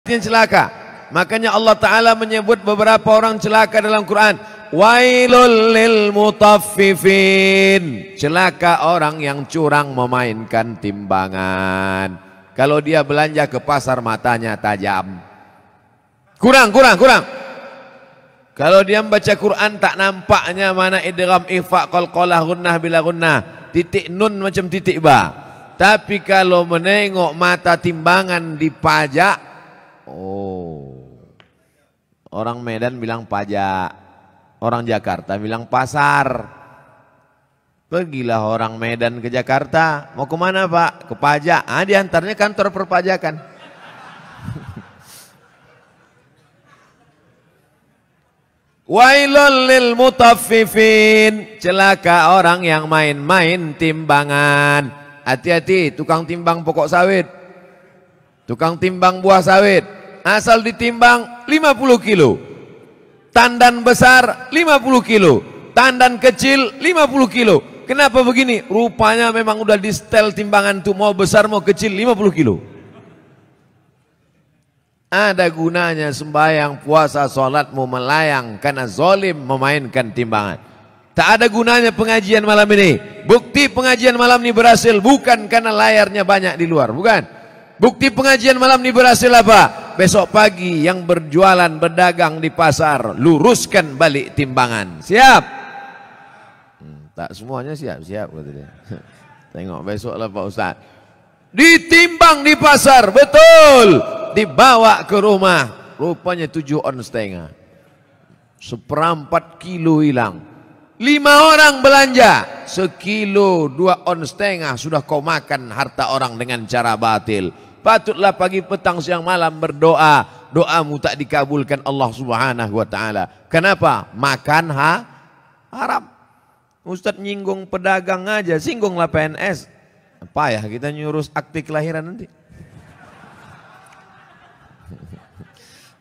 yang celaka. Makanya Allah Ta'ala menyebut beberapa orang celaka dalam Quran. Wailul lil mutaffifin. Celaka orang yang curang memainkan timbangan. Kalau dia belanja ke pasar matanya tajam. Kurang. Kalau dia membaca Quran tak nampaknya mana idgham, ikhfa, qalqalah, gunnah bila gunnah. Titik nun macam titik ba. Tapi kalau menengok mata timbangan dipajak, orang Medan bilang pajak, orang Jakarta bilang pasar. Pergilah orang Medan ke Jakarta, mau kemana Pak? Ke pajak. Diantaranya kantor perpajakan. Wailul lil mutaffifin. Celaka orang yang main-main timbangan. Hati-hati tukang timbang pokok sawit, tukang timbang buah sawit. Asal ditimbang 50 kilo, tandan besar 50 kilo, tandan kecil 50 kilo. Kenapa begini? Rupanya memang udah di setel timbangan tuh, mau besar mau kecil 50 kilo. Ada gunanya sembahyang, puasa, sholatmu melayang karena zalim memainkan timbangan. Tak ada gunanya pengajian malam ini. Bukti pengajian malam ini berhasil bukan karena layarnya banyak di luar, bukan. Bukti pengajian malam ini berhasil apa? Besok pagi yang berjualan berdagang di pasar luruskan balik timbangan. Siap? Tak semuanya siap kata dia. Tengok besok lah Pak Ustaz. Ditimbang di pasar, betul. Dibawa ke rumah, rupanya 7,5 on. 1/4 kilo hilang. 5 orang belanja, 1,5 kilo 2,5 on sudah kau makan harta orang dengan cara batil. Patutlah pagi petang siang malam berdoa, doamu tak dikabulkan Allah Subhanahu wa taala. Kenapa? Makan haram. Ustaz nyinggung pedagang aja, singgunglah PNS. Payah kita nyurus akte kelahiran nanti.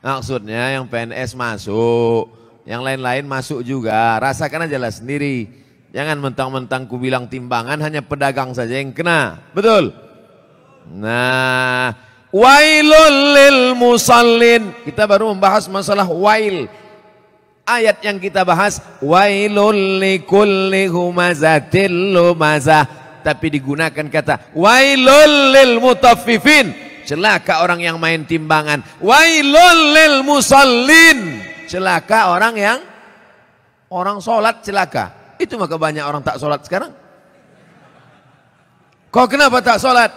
Maksudnya yang PNS masuk, yang lain-lain masuk juga. Rasakan aja lah sendiri. Jangan mentang-mentang ku bilang timbangan hanya pedagang saja yang kena. Betul? Nah, wailul lil musallin. Kita baru membahas masalah wail. Ayat yang kita bahas wailul likulli humazatil lumazah. Tapi digunakan kata wailul lil mutaffifin. Celaka orang yang main timbangan. Wailul lil musallin. Celaka orang sholat celaka. Itu maka banyak orang tak sholat sekarang. Kau kenapa tak sholat?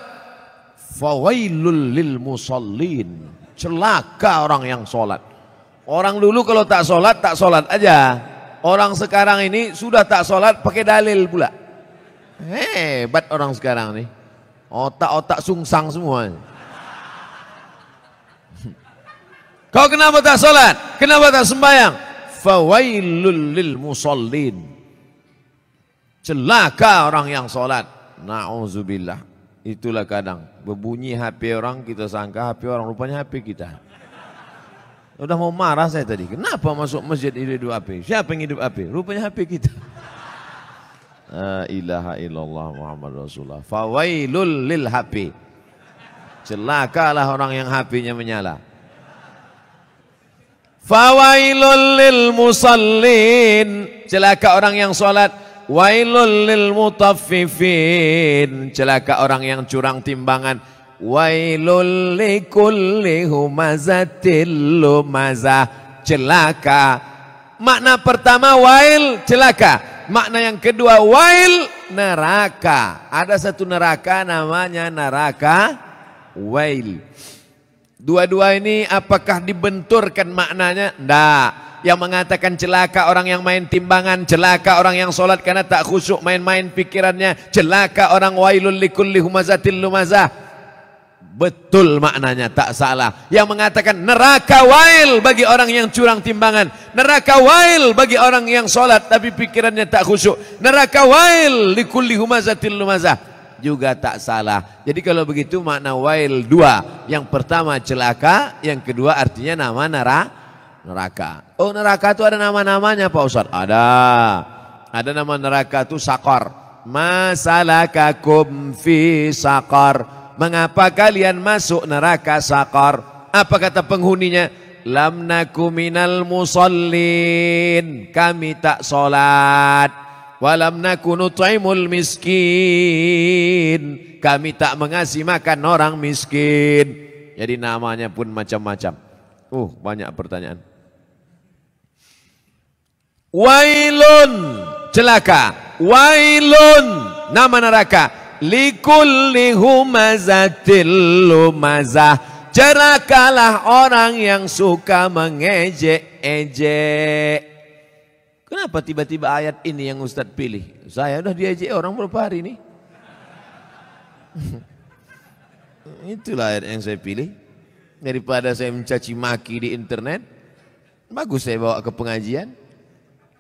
Fawailul lil musallin. Celaka orang yang sholat. Orang dulu kalau tak sholat aja. Orang sekarang ini sudah tak sholat pakai dalil pula. Hebat orang sekarang nih. Otak-otak sungsang semua. Kau kenapa tak sholat? Kenapa tak sembahyang? Fawailul lil musallin. Celaka orang yang sholat. Na'udzubillah. Itulah kadang berbunyi HP orang, kita sangka HP orang, rupanya HP kita. Udah mau marah saya tadi. Kenapa masuk masjid hidup HP? Siapa yang hidup HP? Rupanya HP kita. La ilaha illallah Muhammad Rasulullah. Fawailul lil HP. Celakalah orang yang HP-nya menyala. Fawailul lil musallin. Celaka orang yang sholat. Wailul lil mutaffifin. Celaka orang yang curang timbangan. Wailul likulli humazatil lumazah. Celaka. Makna pertama wail, celaka. Makna yang kedua wail, neraka. Ada satu neraka namanya neraka wail. Dua-dua ini apakah dibenturkan maknanya? Tidak. Yang mengatakan celaka orang yang main timbangan, celaka orang yang sholat karena tak khusyuk main-main pikirannya, celaka orang wailul likulli humazatil lumazah. Betul maknanya, tak salah. Yang mengatakan neraka wail bagi orang yang curang timbangan, neraka wail bagi orang yang sholat tapi pikirannya tak khusyuk, neraka wail likulli humazatil lumazah, juga tak salah. Jadi kalau begitu makna wail dua. Yang pertama celaka, yang kedua artinya nama neraka. Oh, neraka itu ada nama-namanya Pak Ustaz? Ada nama neraka itu Saqar. Masalakakum fi Saqar. Mengapa kalian masuk neraka Saqar? Apa kata penghuninya? Lam naku minal musallin, kami tak sholat. Walam naku nut'imul miskin, kami tak mengasih makan orang miskin. Jadi namanya pun macam-macam. Banyak pertanyaan. Wailun, celaka. Wailun, nama neraka. Likulli humazatil lumazah, celakalah orang yang suka mengejek-ejek. Kenapa tiba-tiba ayat ini yang Ustadz pilih? Saya udah diejek orang berapa hari ini. Itulah ayat yang saya pilih. Daripada saya mencaci maki di internet, bagus saya bawa ke pengajian.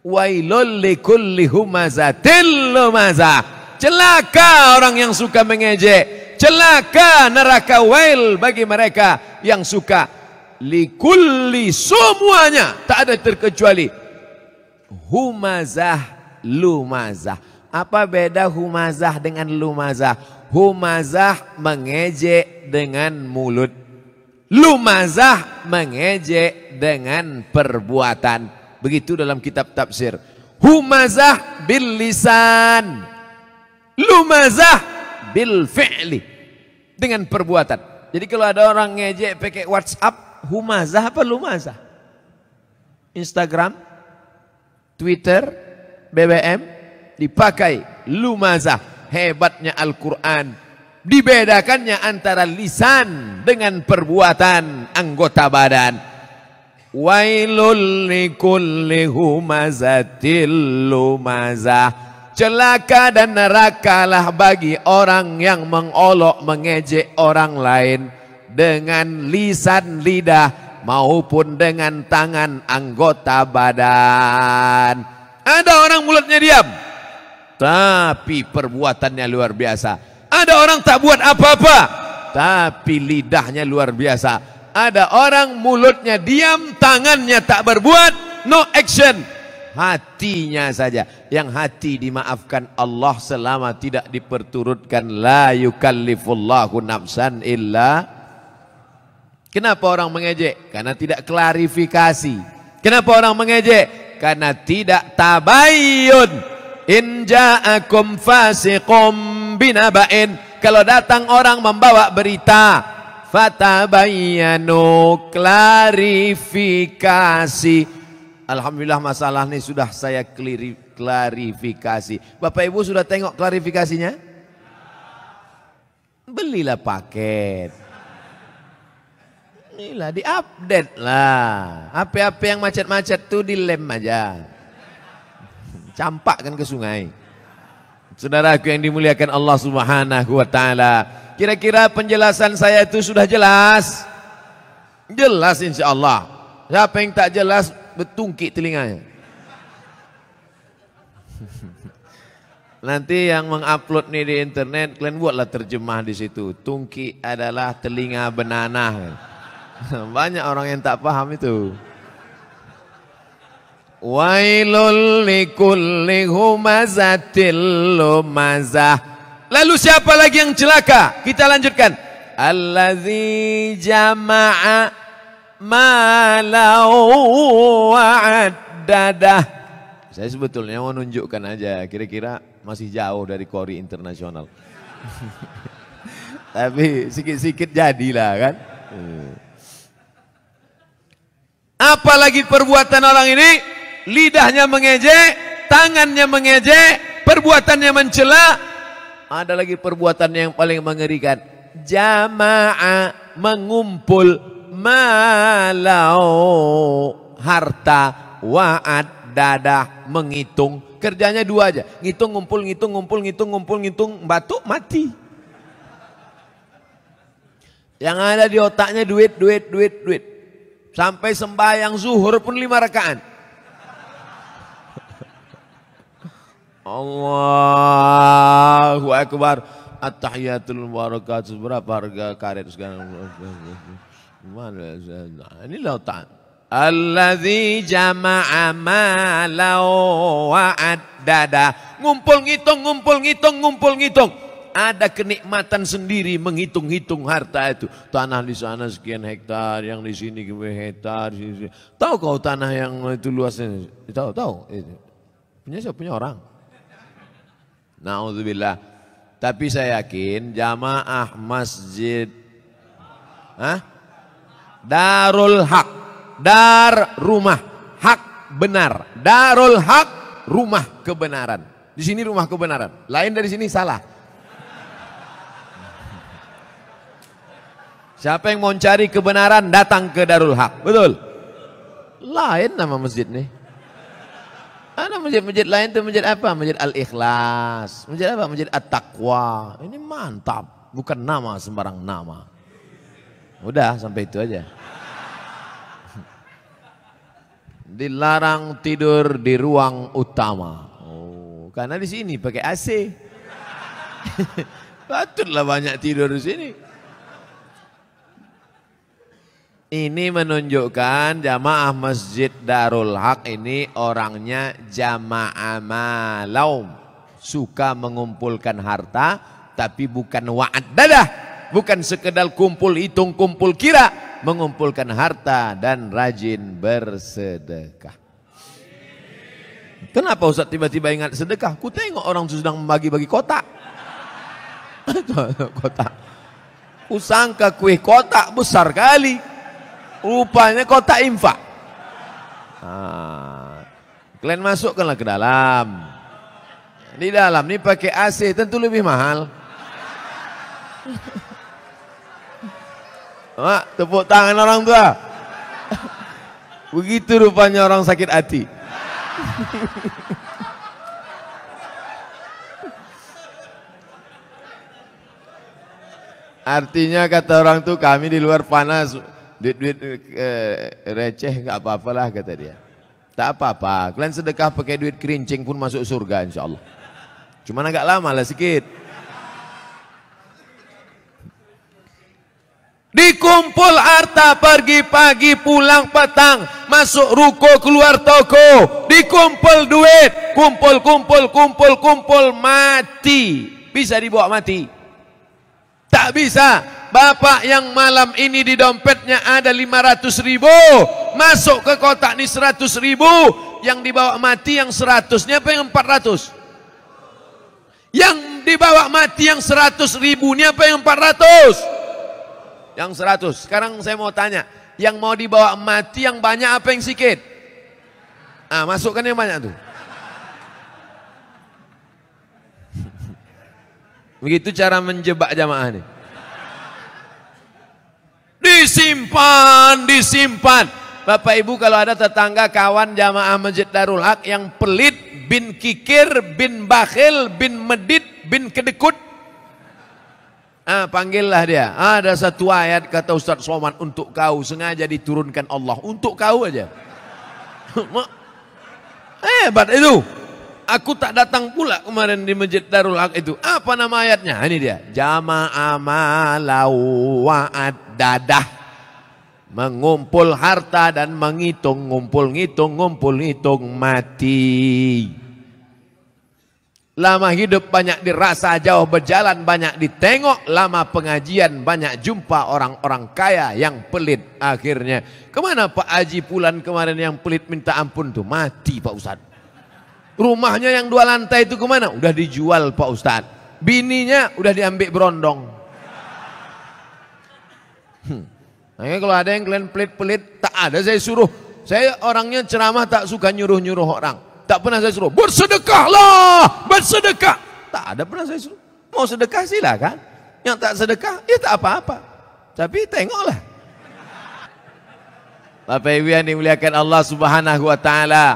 Wailul likulli humazatil lumazah, celaka orang yang suka mengejek, celaka neraka wail bagi mereka yang suka. Likulli, semuanya, tak ada terkecuali. Humazah, lumazah. Apa beda humazah dengan lumazah? Humazah mengejek dengan mulut, lumazah mengejek dengan perbuatan. Begitu dalam kitab tafsir. Humazah bil lisan, lumazah bil fi'li, dengan perbuatan. Jadi kalau ada orang ngejek pakai WhatsApp, humazah apa lumazah? Instagram, Twitter, BBM dipakai lumazah. Hebatnya Al-Quran, dibedakannya antara lisan dengan perbuatan anggota badan. Wailul likulli humazatil lumazah, celaka dan nerakalah bagi orang yang mengolok mengejek orang lain dengan lisan lidah maupun dengan tangan anggota badan. Ada orang mulutnya diam, tapi perbuatannya luar biasa. Ada orang tak buat apa-apa, tapi lidahnya luar biasa. Ada orang mulutnya diam, tangannya tak berbuat, no action. Hatinya saja, yang hati dimaafkan Allah selama tidak diperturutkan. La yukallifullahu nafsan illa. Kenapa orang mengejek? Karena tidak klarifikasi. Kenapa orang mengejek? Karena tidak tabayyun. In ja'akum fasiqum binaba'in, kalau datang orang membawa berita, fatabayyanu, klarifikasi. Alhamdulillah masalah ini sudah saya klarifikasi. Bapak Ibu sudah tengok klarifikasinya? Belilah paket. Inilah diupdate lah. HP-HP yang macet-macet tuh dilem aja. Campakkan ke sungai. Saudaraku yang dimuliakan Allah Subhanahu wa taala, kira-kira penjelasan saya itu sudah jelas? Jelas insyaallah. Siapa yang tak jelas betungkik telinganya. Nanti yang mengupload nih di internet, kalian buatlah terjemah di situ. Tungki adalah telinga benanah. Banyak orang yang tak paham itu. Wailul likulli humazatil lumazah. Lalu siapa lagi yang celaka? Kita lanjutkan. Allazi jama'a malau wa'addadah. Saya sebetulnya mau nunjukkan aja, kira-kira masih jauh dari Kori internasional. Tapi sikit-sikit jadilah kan. Apalagi perbuatan orang ini, lidahnya mengejek, tangannya mengejek, perbuatannya mencela. Ada lagi perbuatan yang paling mengerikan. Jama'a, mengumpul, malau, harta, wa'ad, dadah, menghitung. Kerjanya dua aja, ngitung, ngumpul, ngitung, ngumpul, ngitung, ngumpul, ngitung, batuk, mati. Yang ada di otaknya duit, duit, duit, duit. Sampai sembahyang zuhur pun 5 rakaat. Allahu Akbar. At-tahiyatul barakatuh. Berapa harga karet sekarang? Mana? Inilah otak. Allazi jama'a malau wa'addada. Ngumpul ngitung, ngumpul ngitung, ngumpul ngitung. ada kenikmatan sendiri menghitung-hitung harta itu. Tanah di sana sekian hektar, yang di sini hektar. Tahu kau tanah yang itu luasnya? Tahu. Punya siapa? Punya orang. Na'udzubillah. Tapi saya yakin jamaah masjid Darul Haq, dar rumah, hak benar. Darul Haq, rumah kebenaran. Di sini rumah kebenaran. Lain dari sini salah. Siapa yang mau cari kebenaran datang ke Darul Haq. Betul? Lain nama masjid nih. Ada masjid-masjid lain tuh masjid apa? Masjid Al-Ikhlas. Masjid apa? Masjid At-Taqwa. Ini mantap. Bukan nama sembarang nama. Udah sampai itu aja. Dilarang tidur di ruang utama. Oh, karena di sini pakai AC. Patutlah banyak tidur di sini. Ini menunjukkan jamaah masjid Darul Haq ini orangnya jamaah malaum. Suka mengumpulkan harta tapi bukan wa'ad dadah. Bukan sekedar kumpul hitung, kumpul kira. Mengumpulkan harta dan rajin bersedekah. Kenapa Ustaz tiba-tiba ingat sedekah? Ku tengok orang sedang membagi-bagi kotak. Kotak. Ku sangka kue kotak besar kali. Rupanya kotak infak. Kalian masukkanlah ke dalam. Di dalam ini pakai AC tentu lebih mahal. Mak, tepuk tangan orang tua. Begitu rupanya orang sakit hati. Artinya kata orang tuh kami di luar panas. Duit-duit receh gak apa-apalah kata dia. Tak apa-apa, kalian sedekah pakai duit kerincing pun masuk surga insya Allah. Cuman agak lama lah sedikit. Dikumpul harta pergi pagi pulang petang. Masuk ruko keluar toko. Dikumpul duit. Kumpul mati. Bisa dibawa mati? Tak bisa. Bapak yang malam ini di dompetnya ada 500.000, masuk ke kotak ini 100.000, yang dibawa mati yang 100-nya apa yang 400? Yang dibawa mati yang 100.000-nya apa yang 400? Yang 100. Sekarang saya mau tanya, yang mau dibawa mati yang banyak apa yang sedikit? Masukkan yang banyak tuh. Begitu cara menjebak jamaah nih. Disimpan. Bapak Ibu kalau ada tetangga kawan jamaah Masjid Darul Haq yang pelit, bin kikir, bin bakhil, bin medit, bin kedekut. Panggillah dia. Ada satu ayat kata Ustaz Somad untuk kau, sengaja diturunkan Allah untuk kau aja. Hebat itu. Aku tak datang pula kemarin di Masjid Darul Haq itu. Apa nama ayatnya? Ini dia. Jama'a malau wa'ad dadah. Mengumpul harta dan menghitung, ngumpul ngitung mati. Lama hidup banyak dirasa, jauh berjalan banyak ditengok. Lama pengajian banyak jumpa orang-orang kaya yang pelit. Akhirnya kemana Pak Haji Pulan kemarin yang pelit minta ampun tuh? Mati Pak Ustadz. Rumahnya yang 2 lantai itu kemana? Udah dijual Pak Ustadz. Bininya udah diambil berondong. Nah, kalau ada yang kalian pelit-pelit, tak ada saya suruh. Saya orangnya ceramah tak suka nyuruh-nyuruh orang. Tak pernah saya suruh, bersedekahlah, bersedekah. Tak ada pernah saya suruh. Mau sedekah silakan. Yang tak sedekah, ya tak apa-apa. Tapi tengoklah. Bapak Ibu yang dimuliakan Allah Subhanahu wa Ta'ala.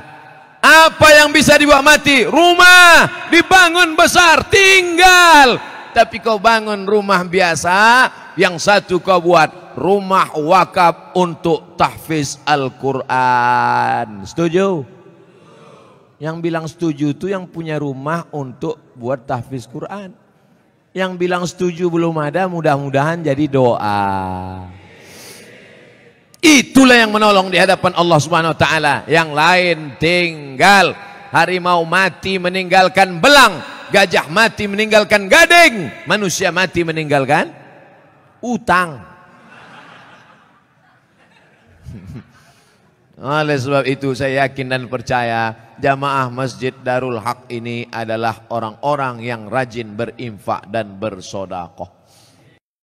Apa yang bisa dibawa mati? Rumah dibangun besar, tinggal. Tapi kau bangun rumah biasa, yang satu kau buat rumah wakaf untuk tahfiz Al-Quran. Setuju? Yang bilang setuju itu yang punya rumah untuk buat tahfiz Quran. Yang bilang setuju belum ada, mudah-mudahan jadi doa. Itulah yang menolong di hadapan Allah Subhanahu wa Ta'ala. Yang lain tinggal. Harimau mati meninggalkan belang. gajah mati meninggalkan gading, manusia mati meninggalkan utang. Oleh sebab itu saya yakin dan percaya jamaah Masjid Darul Haq ini adalah orang-orang yang rajin berinfak dan bersodakoh.